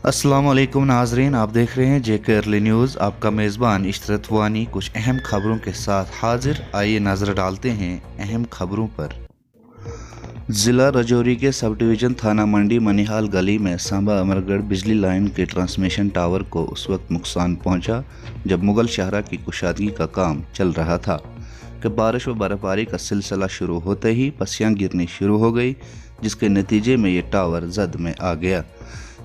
अस्सलाम वालेकुम नाजरीन, आप देख रहे हैं जेके अर्ली न्यूज़। आपका मेज़बान इशरत वानी कुछ अहम खबरों के साथ हाजिर। आइए नज़र डालते हैं अहम खबरों पर। ज़िला रजौरी के सब डिवीज़न थाना मंडी मनिहाल गली में सांबा अमरगढ़ बिजली लाइन के ट्रांसमिशन टावर को उस वक्त नुकसान पहुंचा जब मुगल शहरा की कुशादगी का काम चल रहा था कि बारिश व बर्फबारी का सिलसिला शुरू होते ही पसियाँ गिरनी शुरू हो गई, जिसके नतीजे में ये टावर जद में आ गया।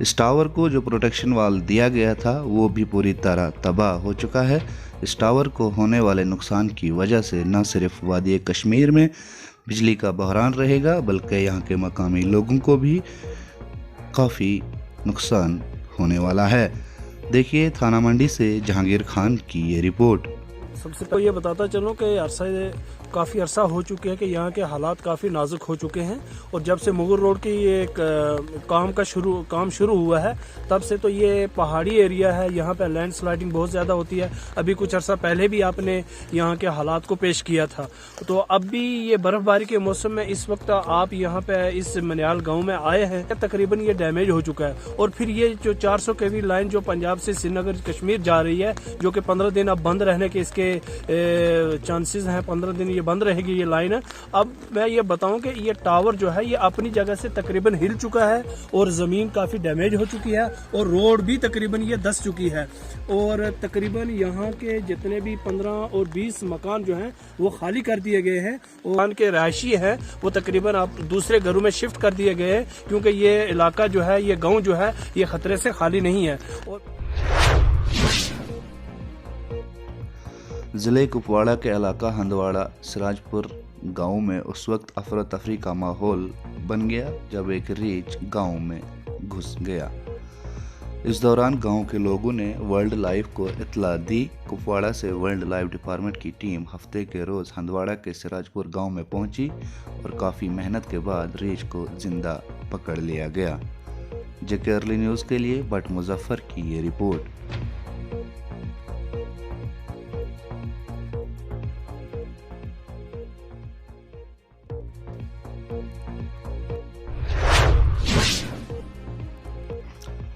इस टावर को जो प्रोटेक्शन वाल दिया गया था वो भी पूरी तरह तबाह हो चुका है। इस टावर को होने वाले नुकसान की वजह से न सिर्फ वादी कश्मीर में बिजली का बहरान रहेगा बल्कि यहाँ के मकामी लोगों को भी काफ़ी नुकसान होने वाला है। देखिए थाना मंडी से जहांगीर खान की ये रिपोर्ट। सबसे पहले ये बताता चलूँ कि काफ़ी अरसा हो चुके हैं कि यहाँ के हालात काफ़ी नाजुक हो चुके हैं और जब से मुगल रोड की ये काम शुरू हुआ है तब से तो ये पहाड़ी एरिया है, यहाँ पे लैंड स्लाइडिंग बहुत ज़्यादा होती है। अभी कुछ अरसा पहले भी आपने यहाँ के हालात को पेश किया था, तो अब भी ये बर्फबारी के मौसम में इस वक्त आप यहाँ पे इस मनिहाल गाँव में आए हैं, तकरीबन ये डैमेज हो चुका है। और फिर ये जो 400 kV लाइन जो पंजाब से श्रीनगर कश्मीर जा रही है, जो कि 15 दिन अब बंद रहने के इसके चांसेस हैं, 15 दिन बंद रहेगी ये लाइन। अब मैं ये बताऊं कि ये टावर जो है ये अपनी जगह से तकरीबन हिल चुका है और जमीन काफी डैमेज हो चुकी है और रोड भी तकरीबन ये धंस चुकी है और तकरीबन यहाँ के जितने भी 15 और 20 मकान जो हैं वो खाली कर दिए गए हैं और मकान के रहायशी हैं वो तकरीबन आप दूसरे घरों में शिफ्ट कर दिए गए हैं, क्योंकि ये इलाका जो है, ये गाँव जो है, ये खतरे से खाली नहीं है। और ज़िले कुपवाड़ा के इलाका हंदवाड़ा सिराजपुर गांव में उस वक्त अफरा तफरी का माहौल बन गया जब एक रीछ गांव में घुस गया। इस दौरान गांव के लोगों ने वर्ल्ड लाइफ को इत्तला दी। कुपवाड़ा से वर्ल्ड लाइफ डिपार्टमेंट की टीम हफ्ते के रोज़ हंदवाड़ा के सिराजपुर गांव में पहुंची और काफ़ी मेहनत के बाद रीछ को जिंदा पकड़ लिया गया। जेके अर्ली न्यूज़ के लिए बट मुजफ्फर की ये रिपोर्ट।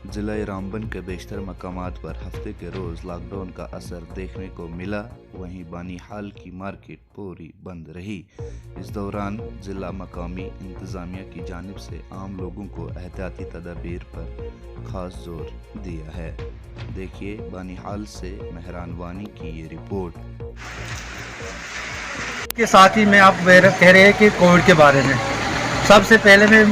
जिला रामबन के बेशतर मकामात पर हफ्ते के रोज़ लॉकडाउन का असर देखने को मिला, वहीं बानीहाल की मार्केट पूरी बंद रही। इस दौरान जिला मकामी इंतज़ामिया की जानिब से आम लोगों को एहतियाती तदाबीर पर खास जोर दिया है। देखिए बानीहाल से मेहरान वानी की ये रिपोर्ट। के साथ ही मैं आप कह रहे हैं कि कोविड के बारे में सबसे पहले मैं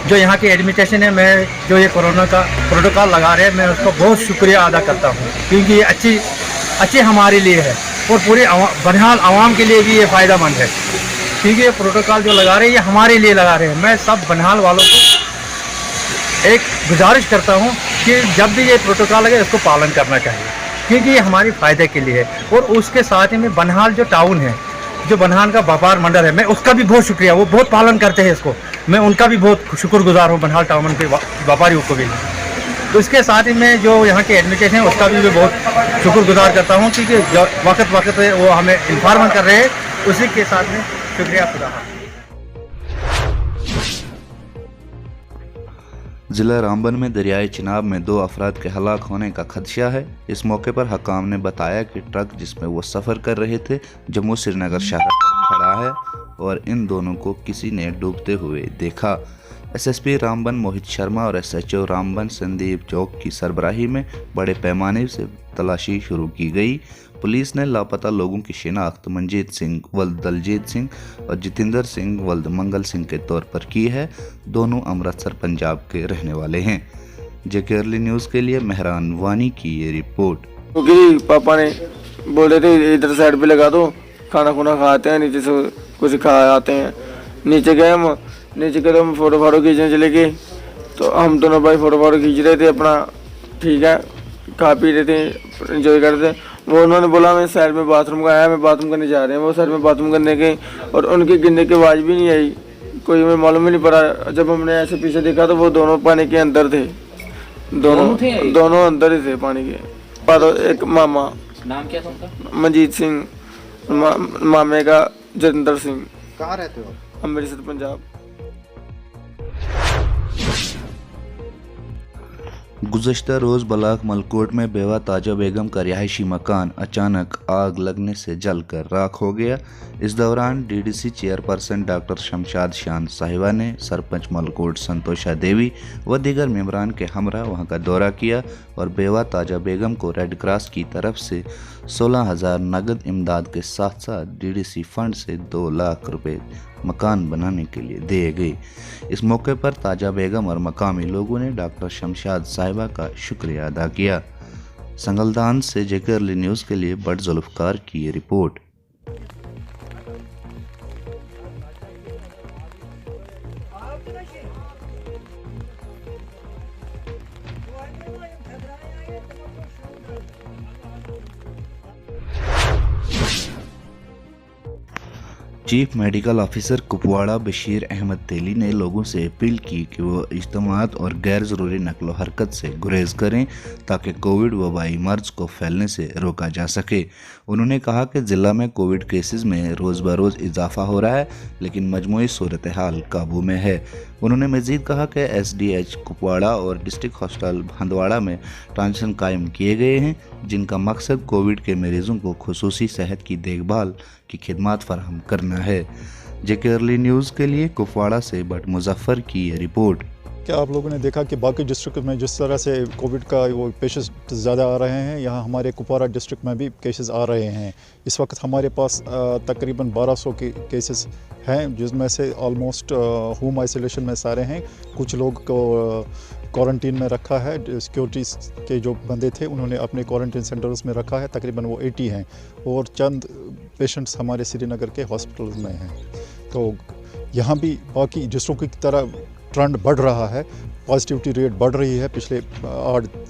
जो यहाँ की एडमिटेशन है, मैं जो ये कोरोना का प्रोटोकॉल लगा रहे हैं, मैं उसका बहुत शुक्रिया अदा करता हूँ, क्योंकि ये अच्छी हमारे लिए है और पूरे बनिहाल आवाम के लिए भी ये फ़ायदेमंद है, क्योंकि ये प्रोटोकॉल जो लगा रहे हैं ये हमारे लिए लगा रहे हैं। मैं सब बनिहाल वालों को एक गुजारिश करता हूँ कि जब भी ये प्रोटोकॉल लगे इसको पालन करना चाहिए, क्योंकि ये हमारे फ़ायदे के लिए है। और उसके साथ ही में बनिहाल जो टाउन है, जो बनिहाल का व्यापार मंडल है, मैं उसका भी बहुत शुक्रिया, वो बहुत पालन करते हैं इसको, मैं उनका भी बहुत शुक्रगुजार हूँ बनिहाल टाउन के व्यापारियों को भी। तो इसके साथ ही मैं जो यहाँ के एडमिनिस्ट्रेशन है उसका भी मैं बहुत शुक्रगुजार करता हूँ, क्योंकि वक्त वो हमें इन्फॉर्म कर रहे हैं। उसी के साथ में शुक्रिया खुदा। ज़िला रामबन में दरियाए चिनाब में 2 अफराद के हलाक होने का खदशा है। इस मौके पर हकाम ने बताया कि ट्रक जिसमें वो सफ़र कर रहे थे जम्मू श्रीनगर शहर खड़ा है और इन दोनों को किसी ने डूबते हुए देखा। एसएसपी रामबन मोहित शर्मा और एसएचओ रामबन संदीप चौक की सरबराही में बड़े पैमाने से तलाशी शुरू की गई। पुलिस ने लापता लोगों की शिनाख्त मंजीत सिंह वल्द दलजीत सिंह और जितेंद्र सिंह वल्द मंगल सिंह के तौर पर की है। दोनों अमृतसर पंजाब के रहने वाले हैं। जेके अर्ली न्यूज़ के लिए मेहरान वानी की ये रिपोर्ट। क्योंकि पापा ने बोले थे इधर साइड पे लगा दो, खाना खुना खाते हैं, नीचे से कुछ खा आते हैं। नीचे गए हम, नीचे गए तो हम फ़ोटो खींचने चले गए, तो हम दोनों भाई फ़ोटो खींच रहे थे अपना, ठीक है, खा पी रहे थे, इंजॉय कर रहे थे। वो उन्होंने बोला मैं साइड में बाथरूम का आया, मैं बाथरूम करने जा रहे हैं। वो साइड में बाथरूम करने गए और उनकी गिरने की आवाज़ भी नहीं आई, कोई हमें मालूम ही नहीं पड़ा। जब हमने ऐसे पीछे देखा तो वो दोनों पानी के अंदर थे, दोनों अंदर ही थे पानी के। एक मामा, नाम क्या था उनका? मंजीत सिंह, मामे का जितेंद्र सिंह। कहाँ रहते हो? अमृतसर पंजाब। गुज़श्ता रोज़ ब्लॉक मलकोट में बेवा ताजा बेगम का रिहायशी मकान अचानक आग लगने से जलकर राख हो गया। इस दौरान डीडीसी चेयरपर्सन डॉक्टर शमशाद शान साहिबा ने सरपंच मलकोट संतोषा देवी व दीगर मेंबरान के हमरा वहां का दौरा किया और बेवा ताजा बेगम को रेड क्रॉस की तरफ से 16,000 नगद इमदाद के साथ साथ डीडीसी फंड से 2 लाख रुपए मकान बनाने के लिए दिए गए। इस मौके पर ताजा बेगम और मकामी लोगों ने डॉक्टर शमशाद साहिबा का शुक्रिया अदा किया। संगलदान से जेकेआरली न्यूज़ के लिए बट जुल्फकार की ये रिपोर्ट। Chief medical officer Kupwara Bashir Ahmad Teli ने लोगों से अपील की कि वो इज्तिमात और गैर ज़रूरी नकलो हरकत से गुरेज करें ताकि कोविड वबाई मर्ज को फैलने से रोका जा सके। उन्होंने कहा कि ज़िला में कोविड केसेस में रोज़ बरोज़ इजाफा हो रहा है लेकिन मजमूई सूरत हाल काबू में है। उन्होंने मज़ीद कहा कि SDH कुपवाड़ा और डिस्ट्रिक्ट हॉस्पिटल हंदवाड़ा में ट्रांजिशन कायम किए गए हैं जिनका मकसद कोविड के मरीजों को खुसूसी सेहत की देखभाल की खिदमत फराहम करना है। जेकेआरली न्यूज़ के लिए कुपवाड़ा से बट मुजफ्फर की ये रिपोर्ट। क्या आप लोगों ने देखा कि बाकी डिस्ट्रिक्ट में जिस तरह से कोविड का वो केसेस ज़्यादा आ रहे हैं, यहाँ हमारे कुपवाड़ा डिस्ट्रिक्ट में भी केसेस आ रहे हैं। इस वक्त हमारे पास तकरीबन 1200 के केसेस हैं जिसमें से ऑलमोस्ट होम आइसोलेशन में सारे हैं। कुछ लोग को क्वारंटीन में रखा है, सिक्योरिटीज़ के जो बंदे थे उन्होंने अपने क्वारंटीन सेंटर्स में रखा है, तकरीबन वो 80 हैं और चंद पेशेंट्स हमारे श्रीनगर के हॉस्पिटल्स में हैं। तो यहाँ भी बाकी डिस्ट्रिक्ट की तरह ट्रेंड बढ़ रहा है, पॉजिटिविटी रेट बढ़ रही है पिछले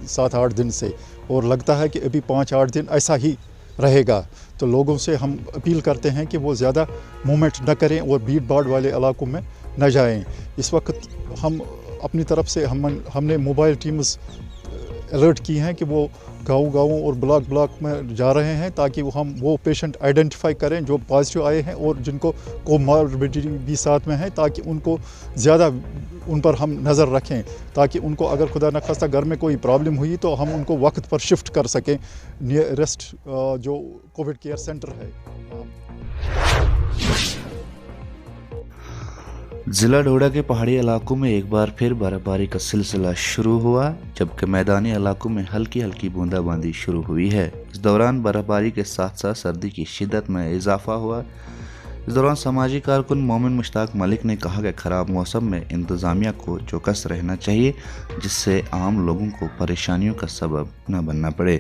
7-8 दिन से और लगता है कि अभी 5-8 दिन ऐसा ही रहेगा। तो लोगों से हम अपील करते हैं कि वो ज़्यादा मूवमेंट न करें और भीड़ भाड़ वाले इलाकों में न जाएं। इस वक्त हम अपनी तरफ से हमने मोबाइल टीम्स अलर्ट की हैं कि वो गाँव-गाँव और ब्लॉक में जा रहे हैं ताकि वो पेशेंट आइडेंटिफाई करें जो पॉजिटिव आए हैं और जिनको कोमॉर्बिडिटी भी साथ में है, ताकि उनको ज़्यादा उन पर हम नज़र रखें ताकि उनको अगर खुदा न खास्ता घर में कोई प्रॉब्लम हुई तो हम उनको वक्त पर शिफ्ट कर सकें नियरेस्ट जो कोविड केयर सेंटर है। ज़िला डोडा के पहाड़ी इलाकों में एक बार फिर बर्फबारी का सिलसिला शुरू हुआ जबकि मैदानी इलाकों में हल्की हल्की बूंदाबांदी शुरू हुई है। इस दौरान बर्फबारी के साथ साथ सर्दी की शिद्दत में इजाफा हुआ। इस दौरान समाजी कारकुन मोमिन मुश्ताक मलिक ने कहा कि ख़राब मौसम में इंतज़ामिया को चौकस रहना चाहिए जिससे आम लोगों को परेशानियों का सबब न बनना पड़े।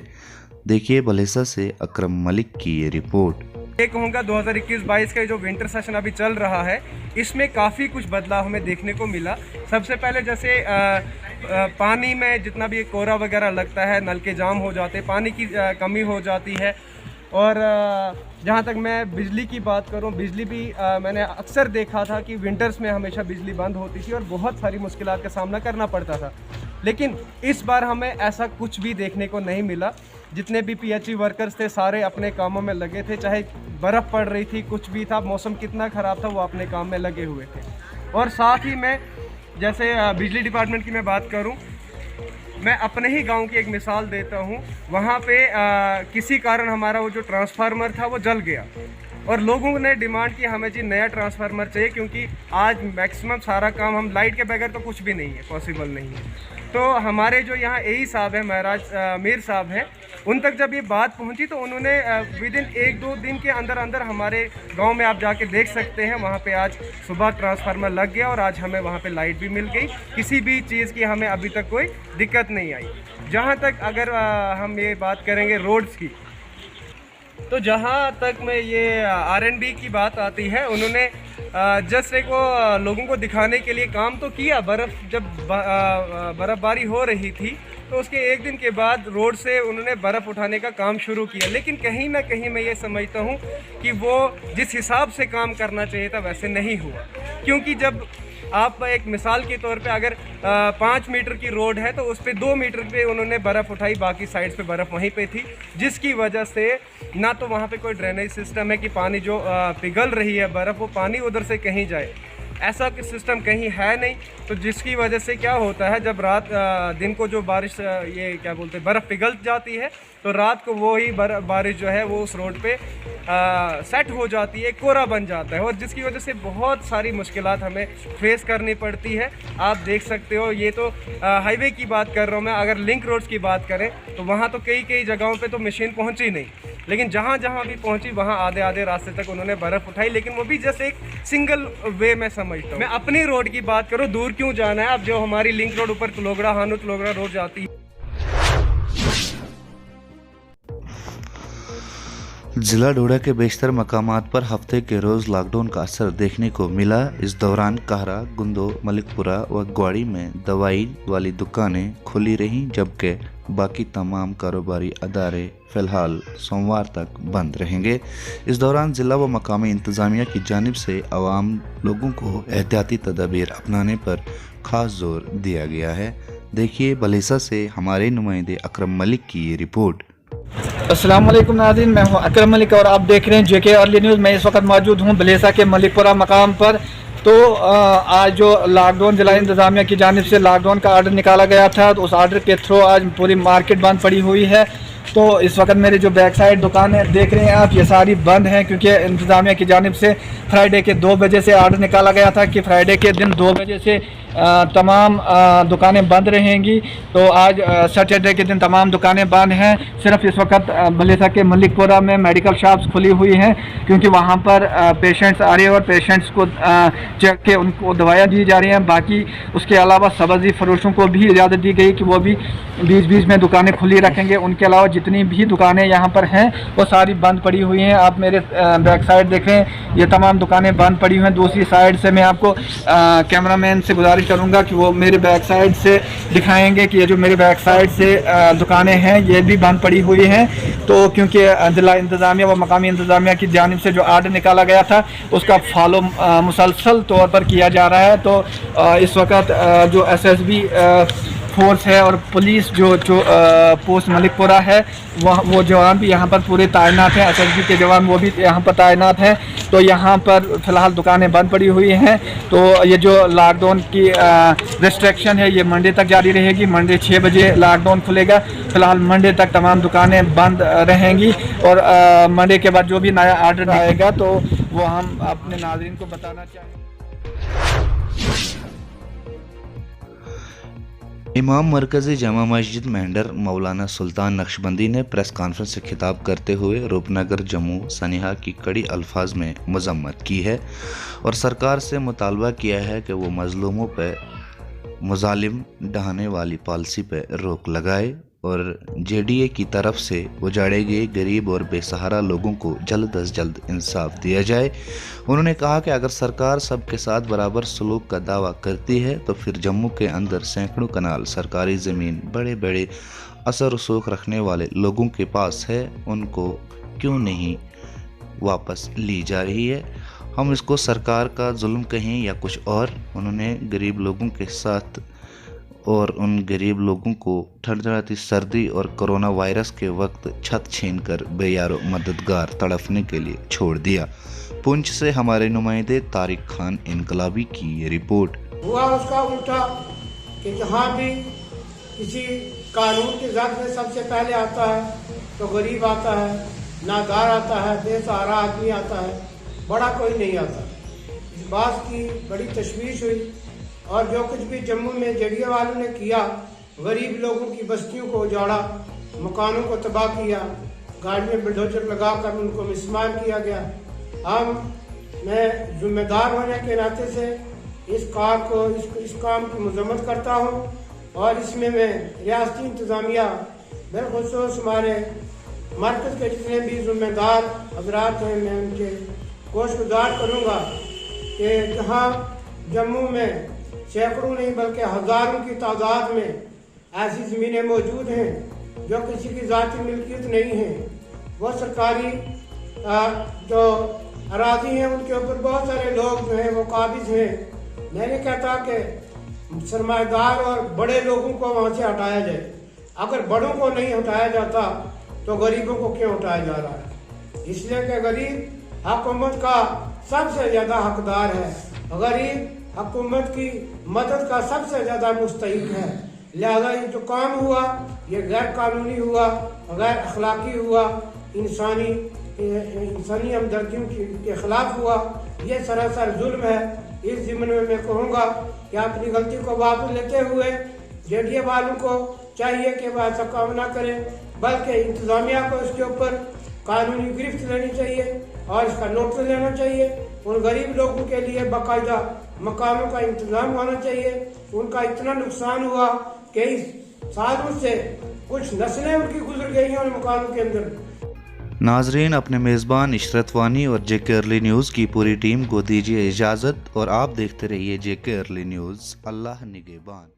देखिए बलेसा से अकरम मलिक की ये रिपोर्ट। ये कहूँगा 2021-22 का जो विंटर सेशन अभी चल रहा है इसमें काफ़ी कुछ बदलाव हमें देखने को मिला। सबसे पहले जैसे पानी में जितना भी कोरा वगैरह लगता है, नल के जाम हो जाते, पानी की कमी हो जाती है। और जहाँ तक मैं बिजली की बात करूँ, बिजली भी मैंने अक्सर देखा था कि विंटर्स में हमेशा बिजली बंद होती थी और बहुत सारी मुश्किलात का सामना करना पड़ता था। लेकिन इस बार हमें ऐसा कुछ भी देखने को नहीं मिला। जितने भी PHE वर्कर्स थे सारे अपने कामों में लगे थे, चाहे बर्फ़ पड़ रही थी, कुछ भी था, मौसम कितना ख़राब था, वो अपने काम में लगे हुए थे। और साथ ही मैं जैसे बिजली डिपार्टमेंट की मैं बात करूं, मैं अपने ही गांव की एक मिसाल देता हूं। वहां पे किसी कारण हमारा वो जो ट्रांसफार्मर था वो जल गया और लोगों ने डिमांड की हमें जी नया ट्रांसफार्मर चाहिए क्योंकि आज मैक्सिमम सारा काम हम लाइट के बगैर तो कुछ भी नहीं है, पॉसिबल नहीं है। तो हमारे जो यहाँ AE साहब हैं, महराज मीर साहब हैं, उन तक जब ये बात पहुँची तो उन्होंने विदिन 1-2 दिन के अंदर अंदर हमारे गांव में आप जाके देख सकते हैं, वहाँ पे आज सुबह ट्रांसफार्मर लग गया और आज हमें वहाँ पे लाइट भी मिल गई। किसी भी चीज़ की हमें अभी तक कोई दिक्कत नहीं आई। जहाँ तक अगर हम ये बात करेंगे रोड्स की, तो जहाँ तक मैं ये R&B की बात आती है, उन्होंने जस्ट एक वो लोगों को दिखाने के लिए काम तो किया। जब बर्फ़बारी हो रही थी तो उसके एक दिन के बाद रोड से उन्होंने बर्फ़ उठाने का काम शुरू किया, लेकिन कहीं ना कहीं मैं ये समझता हूँ कि वो जिस हिसाब से काम करना चाहिए था वैसे नहीं हुआ। क्योंकि जब आप एक मिसाल के तौर पे अगर 5 मीटर की रोड है तो उस पर 2 मीटर पे उन्होंने बर्फ़ उठाई, बाकी साइड्स पे बर्फ़ वहीं पे थी, जिसकी वजह से ना तो वहाँ पे कोई ड्रेनेज सिस्टम है कि पानी जो पिघल रही है बर्फ़ वो पानी उधर से कहीं जाए। ऐसा सिस्टम कहीं है नहीं। तो जिसकी वजह से क्या होता है, जब रात दिन को जो बारिश ये क्या बोलते हैं बर्फ़ पिघल जाती है, तो रात को वो ही बारिश जो है वो उस रोड पे सेट हो जाती है, कोहरा बन जाता है, और जिसकी वजह से बहुत सारी मुश्किलात हमें फेस करनी पड़ती है। आप देख सकते हो, ये तो हाईवे की बात कर रहा हूँ मैं। अगर लिंक रोड्स की बात करें तो वहाँ तो कई जगहों पे तो मशीन पहुँची नहीं, लेकिन जहाँ भी पहुँची वहाँ आधे रास्ते तक उन्होंने बर्फ़ उठाई, लेकिन वो भी जैसे एक सिंगल वे में समझता हूँ। मैं अपनी रोड की बात करूँ, दूर क्यों जाना है, अब जो हमारी लिंक रोड ऊपर तलोगड़ा हानू तलोगड़ा रोड जाती है। जिला डोडा के बेशतर मकामात पर हफ्ते के रोज़ लॉकडाउन का असर देखने को मिला। इस दौरान कहरा, गुंदो, मलिकपुरा व ग्वाड़ी में दवाई वाली दुकानें खुली रहीं, जबकि बाकी तमाम कारोबारी अदारे फ़िलहाल सोमवार तक बंद रहेंगे। इस दौरान ज़िला व मकामी इंतज़ामिया की जानिब से आवाम लोगों को एहतियाती तदाबीर अपनाने पर ख़ास जोर दिया गया है। देखिए बलेसा से हमारे नुमाइंदे अकरम मलिक की ये रिपोर्ट। अस्सलाम वालेकुम नाज़रीन, मैं हूं अकरम मलिक और आप देख रहे हैं जेके अर्ली न्यूज़। मैं इस वक्त मौजूद हूं बलेसा के मलिकपुरा मकाम पर। तो आज जो लॉकडाउन जिला इंतज़ामिया की जानिब से लॉकडाउन का आर्डर निकाला गया था, तो उस आर्डर के थ्रू आज पूरी मार्केट बंद पड़ी हुई है। तो इस वक्त मेरे जो बैक साइड दुकानें देख रहे हैं आप, ये सारी बंद हैं, क्योंकि इंतज़ामिया की जानिब से फ्राइडे के 2 बजे से आर्डर निकाला गया था कि फ्राइडे के दिन 2 बजे से तमाम दुकानें बंद रहेंगी। तो आज सैटरडे के दिन तमाम दुकानें बंद हैं। सिर्फ इस वक्त बलेसा के मलिकपुरा में मेडिकल शॉप्स खुली हुई हैं, क्योंकि वहाँ पर पेशेंट्स आ रहे हैं और पेशेंट्स को चेक के उनको दवाइयाँ दी जा रही हैं। बाकी उसके अलावा सब्ज़ी फरोशों को भी इजाज़त दी गई कि वो भी बीच में दुकानें खुली रखेंगे। उनके अलावा जितनी भी दुकानें यहाँ पर हैं वो सारी बंद पड़ी हुई हैं। आप मेरे बैक साइड देख रहे हैं, ये तमाम दुकानें बंद पड़ी हुई हैं। दूसरी साइड से मैं आपको कैमरामैन से गुजारिश करूंगा कि वो मेरे बैक साइड से दिखाएंगे कि ये जो मेरे बैक साइड से दुकानें हैं ये भी बंद पड़ी हुई हैं। तो क्योंकि जिला इंतज़ामिया व मकामी इंतज़ामिया की जानिब से जो आर्डर निकाला गया था उसका फॉलो मुसलसल तौर पर किया जा रहा है। तो इस वक्त जो SSB फोर्स है और पुलिस जो पोस्ट मलिकपुरा है वो जवान भी यहाँ पर पूरे तैनात हैं। SSB के जवान वो भी यहाँ पर तैनात हैं। तो यहाँ पर फ़िलहाल दुकानें बंद पड़ी हुई हैं। तो ये जो लॉकडाउन की रिस्ट्रिक्शन है ये मंडे तक जारी रहेगी। मंडे 6 बजे लॉकडाउन खुलेगा। फ़िलहाल मंडे तक तमाम दुकानें बंद रहेंगी और मंडे के बाद जो भी नया आर्डर आएगा तो वो हम अपने नाज़रीन को बताना चाहेंगे। इमाम मरकज़ी जमा मस्जिद मेंढर मौलाना सुल्तान नक्शबंदी ने प्रेस कॉन्फ्रेंस से खिताब करते हुए रूपनगर जम्मू सनिहा की कड़ी अल्फाज में मजम्मत की है और सरकार से मुतालबा किया है कि वो मजलूमों पर मुजालिम ढहाने वाली पॉलिसी पर रोक लगाए और JDA की तरफ से उजाड़े गए गरीब और बेसहारा लोगों को जल्द अज जल्द इंसाफ दिया जाए। उन्होंने कहा कि अगर सरकार सबके साथ बराबर सलूक का दावा करती है तो फिर जम्मू के अंदर सैकड़ों कनाल सरकारी ज़मीन बड़े बड़े असर रसूख रखने वाले लोगों के पास है, उनको क्यों नहीं वापस ली जा रही है। हम इसको सरकार का जुल्म कहें या कुछ और। उन्होंने गरीब लोगों के साथ और उन गरीब लोगों को ठंडती सर्दी और कोरोना वायरस के वक्त छत छीनकर बेयारो मददगार तड़पने के लिए छोड़ दिया। पुंछ से हमारे नुमाइंदे तारिक खान इनकलाबी की ये रिपोर्ट। हुआ उसका उल्टा कि जहाँ भी किसी कानून की जद में सबसे पहले आता है तो गरीब आता है, नादार आता है, बेसहारा आदमी आता है, बड़ा कोई नहीं आता। इस बात की बड़ी तशवीश हुई और जो कुछ भी जम्मू में JDA वालों ने किया, गरीब लोगों की बस्तियों को उजाड़ा, मकानों को तबाह किया, गाड़ी में बुलडोजर लगाकर उनको मिसमार किया गया। मैं जिम्मेदार होने के नाते से इस काम की मजम्मत करता हूँ और इसमें मैं रियासती इंतज़ामिया बिलखुसूस हमारे मरकज़ के जितने भी जिम्मेदार हजरात हैं, मैं उनके कोशिशगुजार करूँगा कि जहाँ जम्मू में सैकड़ों नहीं बल्कि हज़ारों की तादाद में ऐसी ज़मीनें मौजूद हैं जो किसी की ज़ाती मिल्कियत नहीं है, वो सरकारी जो अराज़ी हैं उनके ऊपर बहुत सारे लोग जो हैं वो काबिज हैं। मैं नहीं कहता कि सरमाएदार और बड़े लोगों को वहाँ से हटाया जाए। अगर बड़ों को नहीं हटाया जाता तो गरीबों को क्यों हटाया जा रहा है? इसलिए कि गरीब हुकूमत का सबसे ज़्यादा हकदार है। गरीब हुकूमत की मदद का सबसे ज़्यादा मुस्तहिक है। लिहाजा ये जो काम हुआ ये गैर कानूनी हुआ, गैर अखलाकी हुआ, इंसानी हमदर्दियों के खिलाफ हुआ, ये सरासर जुल्म है। इस ज़िम्न में मैं कहूँगा कि अपनी गलती को वापस लेते हुए जेडीए वालों को चाहिए कि वह ऐसा काम ना करें, बल्कि इंतज़ामिया को इसके ऊपर कानूनी गिरफ्त लेनी चाहिए और इसका नोटिस लेना चाहिए। उन गरीब लोगों के लिए बाकायदा मकानों का इंतजाम होना चाहिए। उनका इतना नुकसान हुआ कि इस सालों से कुछ नस्लें उनकी गुजर गई हैं उन मकानों के अंदर। नाजरीन, अपने मेज़बान इशरत वानी और जेके अर्ली न्यूज़ की पूरी टीम को दीजिए इजाज़त और आप देखते रहिए जेके अर्ली न्यूज़। अल्लाह निगहबान।